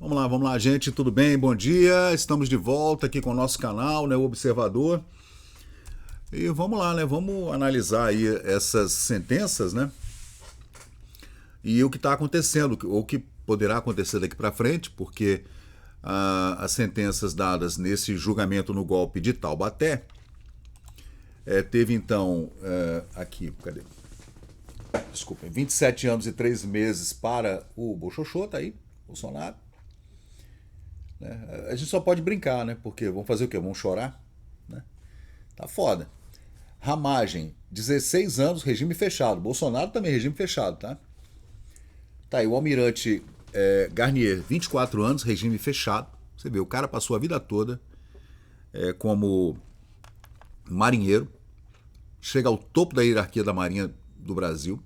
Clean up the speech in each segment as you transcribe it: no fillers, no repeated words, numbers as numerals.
Vamos lá, gente, tudo bem? Bom dia. Estamos de volta aqui com o nosso canal, né, o Observador. E vamos lá, né? Vamos analisar aí essas sentenças, né? E o que está acontecendo, ou o que poderá acontecer daqui para frente, porque as sentenças dadas nesse julgamento no golpe de Taubaté teve então aqui, cadê? Desculpem, 27 anos e 3 meses para o Bochochô, tá aí, Bolsonaro. Né? A gente só pode brincar, né? Porque vamos fazer o quê? Vamos chorar? Né? Tá foda. Ramagem, 16 anos, regime fechado. Bolsonaro também, regime fechado, tá? Tá aí, o almirante Garnier, 24 anos, regime fechado. Você vê, o cara passou a vida toda como marinheiro, chega ao topo da hierarquia da Marinha do Brasil,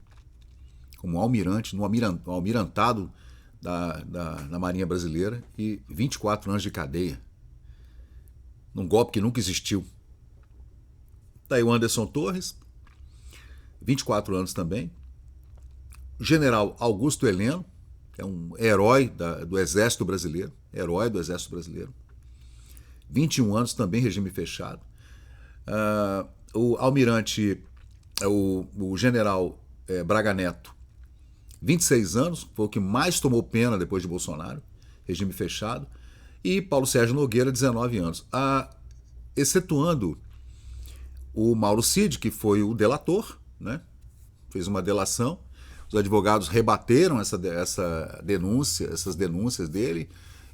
como almirante, no almirantado da Marinha Brasileira, e 24 anos de cadeia, num golpe que nunca existiu. Tá aí o Anderson Torres, 24 anos também. General Augusto Heleno, que é um herói do Exército Brasileiro, 21 anos também, regime fechado. O almirante, o general Braga Neto, 26 anos, foi o que mais tomou pena depois de Bolsonaro, regime fechado. E Paulo Sérgio Nogueira, 19 anos. Excetuando o Mauro Cid, que foi o delator, né? Fez uma delação. Os advogados rebateram essas denúncias dele.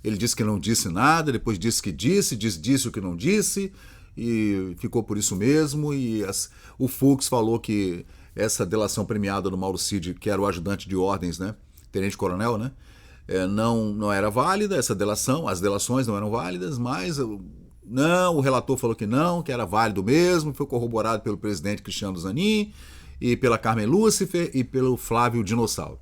Ele disse que não disse nada, depois disse que disse o que não disse, e ficou por isso mesmo. E o Fux falou que essa delação premiada do Mauro Cid, que era o ajudante de ordens, né? Tenente-coronel, né? Não era válida essa delação, as delações não eram válidas, mas o relator falou que não, que era válido mesmo, foi corroborado pelo presidente Cristiano Zanin, e pela Carmen Lúcifer e pelo Flávio Dinossauro.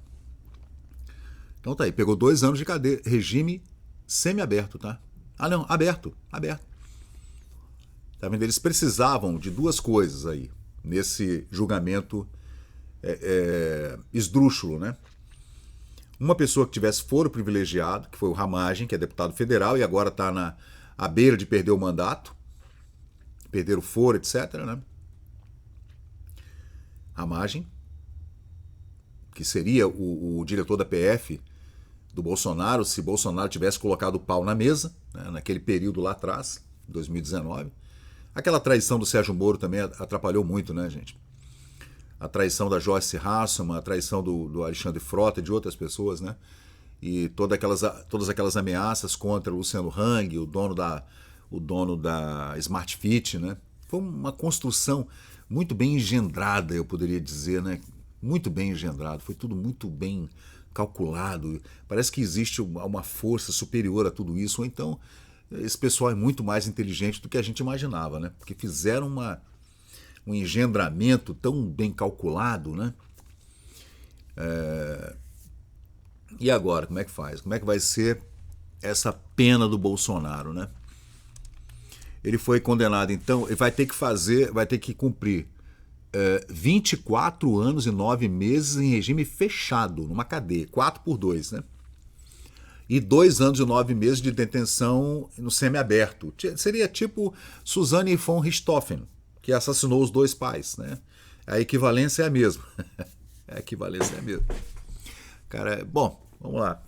Então tá aí, pegou 2 anos de cadeia, regime semi-aberto, tá? Não, aberto. Tá vendo? Eles precisavam de 2 coisas aí, nesse julgamento esdrúxulo, né? Uma pessoa que tivesse foro privilegiado, que foi o Ramagem, que é deputado federal e agora está à beira de perder o mandato, perder o foro, etc., né? Ramagem, que seria o diretor da PF do Bolsonaro, se Bolsonaro tivesse colocado o pau na mesa, né, naquele período lá atrás, 2019. Aquela traição do Sérgio Moro também atrapalhou muito, né, gente? A traição da Joyce Hasselmann, a traição do Alexandre Frota e de outras pessoas, né? E todas aquelas ameaças contra o Luciano Hang, o dono da Smart Fit, né? Foi uma construção muito bem engendrada, eu poderia dizer, né? Muito bem engendrado, foi tudo muito bem calculado. Parece que existe uma força superior a tudo isso, ou então esse pessoal é muito mais inteligente do que a gente imaginava, né? Porque fizeram um engendramento tão bem calculado, né? E agora, como é que faz? Como é que vai ser essa pena do Bolsonaro, né? Ele foi condenado, então, ele vai ter que cumprir 24 anos e 9 meses em regime fechado, numa cadeia, 4 por 2, né? E 2 anos e 9 meses de detenção no semiaberto. Seria tipo Suzanne von Richthofen, que assassinou os 2 pais, né? A equivalência é a mesma. Cara, bom, vamos lá.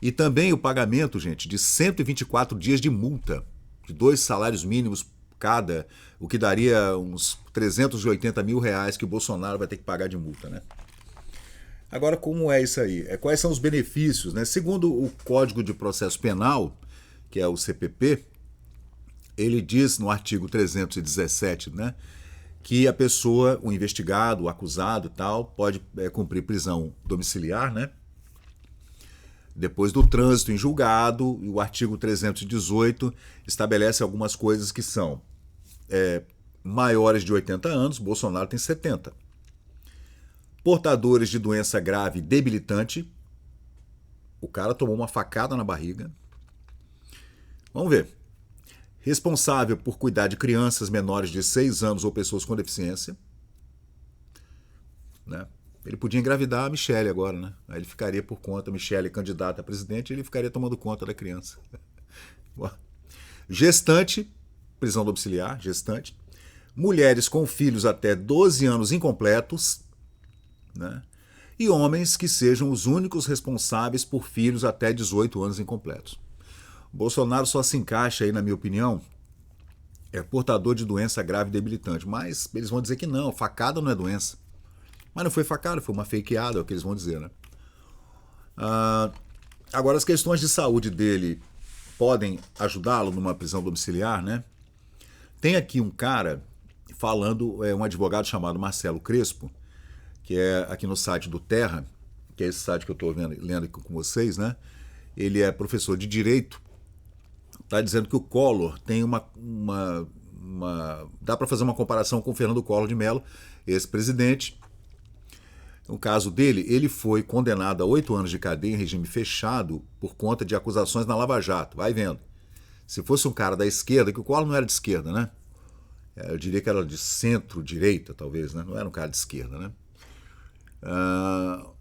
E também o pagamento, gente, de 124 dias de multa, de 2 salários mínimos cada, o que daria uns 380 mil reais que o Bolsonaro vai ter que pagar de multa, né? Agora, como é isso aí? Quais são os benefícios, né? Segundo o Código de Processo Penal, que é o CPP, ele diz no artigo 317, né, que a pessoa, o investigado, o acusado e tal, pode cumprir prisão domiciliar, né? Depois do trânsito em julgado, e o artigo 318 estabelece algumas coisas que são maiores de 80 anos, Bolsonaro tem 70. Portadores de doença grave debilitante, o cara tomou uma facada na barriga. Vamos ver. Responsável por cuidar de crianças menores de 6 anos ou pessoas com deficiência, né? Ele podia engravidar a Michelle agora, né? Aí ele ficaria por conta, Michelle candidata a presidente, ele ficaria tomando conta da criança. Gestante, prisão domiciliar, gestante. Mulheres com filhos até 12 anos incompletos, né? E homens que sejam os únicos responsáveis por filhos até 18 anos incompletos. Bolsonaro só se encaixa aí, na minha opinião, é portador de doença grave e debilitante. Mas eles vão dizer que não, facada não é doença. Mas não foi facada, foi uma fakeada, é o que eles vão dizer, né? Agora, as questões de saúde dele podem ajudá-lo numa prisão domiciliar, né? Tem aqui um cara falando, um advogado chamado Marcelo Crespo, que é aqui no site do Terra, que é esse site que eu estou lendo aqui com vocês, né? Ele é professor de Direito, está dizendo que o Collor tem dá para fazer uma comparação com o Fernando Collor de Mello, ex-presidente. No caso dele, ele foi condenado a 8 anos de cadeia em regime fechado por conta de acusações na Lava Jato. Vai vendo. Se fosse um cara da esquerda, que o Collor não era de esquerda, né? Eu diria que era de centro-direita, talvez, né? Não era um cara de esquerda, né?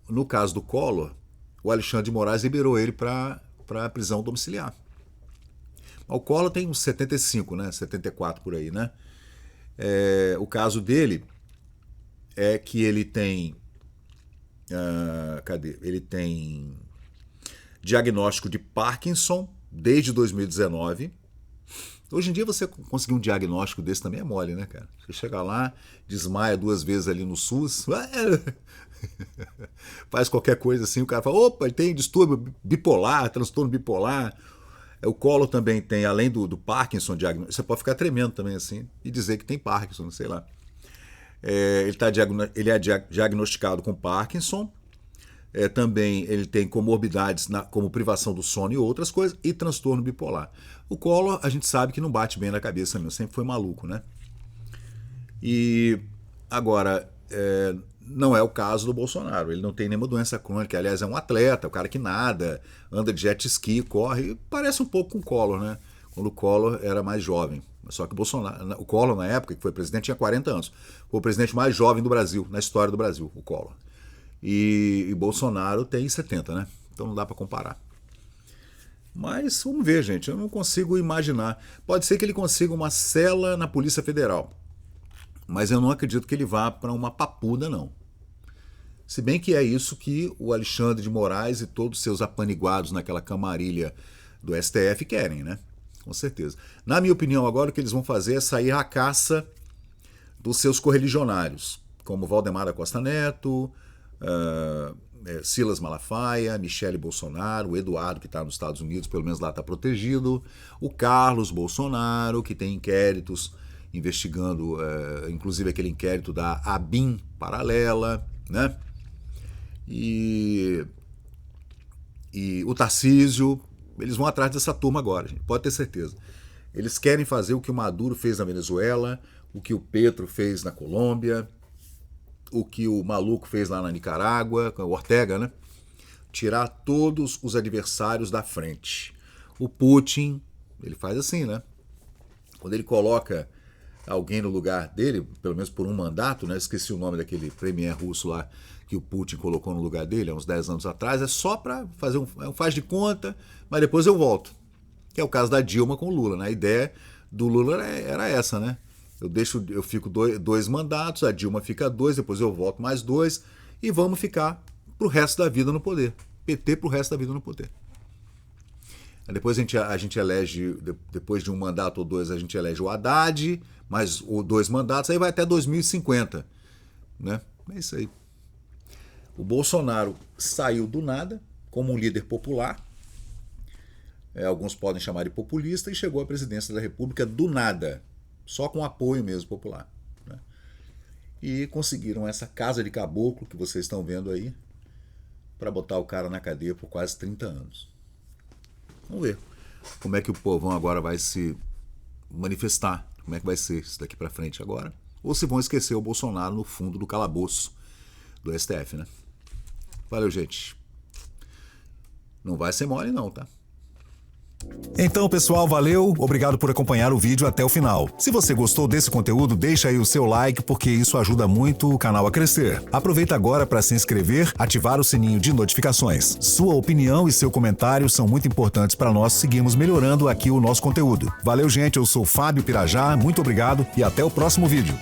No caso do Collor, o Alexandre de Moraes liberou ele para prisão domiciliar. O Collor tem uns 75, né? 74 por aí, né? O caso dele é que ele tem... Ele tem diagnóstico de Parkinson desde 2019. Hoje em dia você conseguir um diagnóstico desse também é mole, né, cara? Você chega lá, desmaia 2 vezes ali no SUS, faz qualquer coisa assim, o cara fala, opa, ele tem distúrbio bipolar, transtorno bipolar. O Collor também tem, além do Parkinson, você pode ficar tremendo também assim e dizer que tem Parkinson, não sei lá. Ele é diagnosticado com Parkinson, também ele tem comorbidades como privação do sono e outras coisas, e transtorno bipolar. O Collor, a gente sabe que não bate bem na cabeça mesmo, sempre foi maluco, né? E agora, não é o caso do Bolsonaro, ele não tem nenhuma doença crônica, aliás, é um atleta, o cara que nada, anda de jet ski, corre, parece um pouco com o Collor, né? Quando o Collor era mais jovem. Só que o Collor, na época que foi presidente, tinha 40 anos. Foi o presidente mais jovem do Brasil, na história do Brasil, o Collor. E Bolsonaro tem 70, né? Então não dá para comparar. Mas vamos ver, gente. Eu não consigo imaginar. Pode ser que ele consiga uma cela na Polícia Federal. Mas eu não acredito que ele vá para uma papuda, não. Se bem que é isso que o Alexandre de Moraes e todos os seus apaniguados naquela camarilha do STF querem, né? Com certeza. Na minha opinião, agora o que eles vão fazer é sair à caça dos seus correligionários, como Valdemar da Costa Neto, Silas Malafaia, Michele Bolsonaro, o Eduardo, que está nos Estados Unidos, pelo menos lá está protegido, o Carlos Bolsonaro, que tem inquéritos investigando, inclusive aquele inquérito da ABIN paralela, né? E o Tarcísio. Eles vão atrás dessa turma agora, gente, pode ter certeza. Eles querem fazer o que o Maduro fez na Venezuela, o que o Petro fez na Colômbia, o que o maluco fez lá na Nicarágua, o Ortega, né? Tirar todos os adversários da frente. O Putin, ele faz assim, né? Quando ele coloca alguém no lugar dele, pelo menos por um mandato, né? Esqueci o nome daquele premier russo lá que o Putin colocou no lugar dele há uns 10 anos atrás, é só para fazer um faz de conta, mas depois eu volto. Que é o caso da Dilma com o Lula, né? A ideia do Lula era essa, né? Eu fico 2 mandatos, a Dilma fica 2, depois eu volto mais 2 e vamos ficar pro resto da vida no poder. PT pro resto da vida no poder. Aí depois a gente elege, depois de um mandato ou 2, a gente elege o Haddad, mais 2 mandatos, aí vai até 2050, né? É isso aí. O Bolsonaro saiu do nada como um líder popular, alguns podem chamar de populista, e chegou à presidência da República do nada, só com apoio mesmo popular, né? E conseguiram essa casa de caboclo que vocês estão vendo aí para botar o cara na cadeia por quase 30 anos. Vamos ver como é que o povão agora vai se manifestar, como é que vai ser isso daqui para frente agora, ou se vão esquecer o Bolsonaro no fundo do calabouço do STF, né? Valeu, gente. Não vai ser mole não, tá? Então, pessoal, valeu, obrigado por acompanhar o vídeo até o final. Se você gostou desse conteúdo, deixa aí o seu like, porque isso ajuda muito o canal a crescer. Aproveita agora para se inscrever, ativar o sininho de notificações. Sua opinião e seu comentário são muito importantes para nós seguirmos melhorando aqui o nosso conteúdo. Valeu, gente, eu sou Fábio Pirajá, muito obrigado e até o próximo vídeo.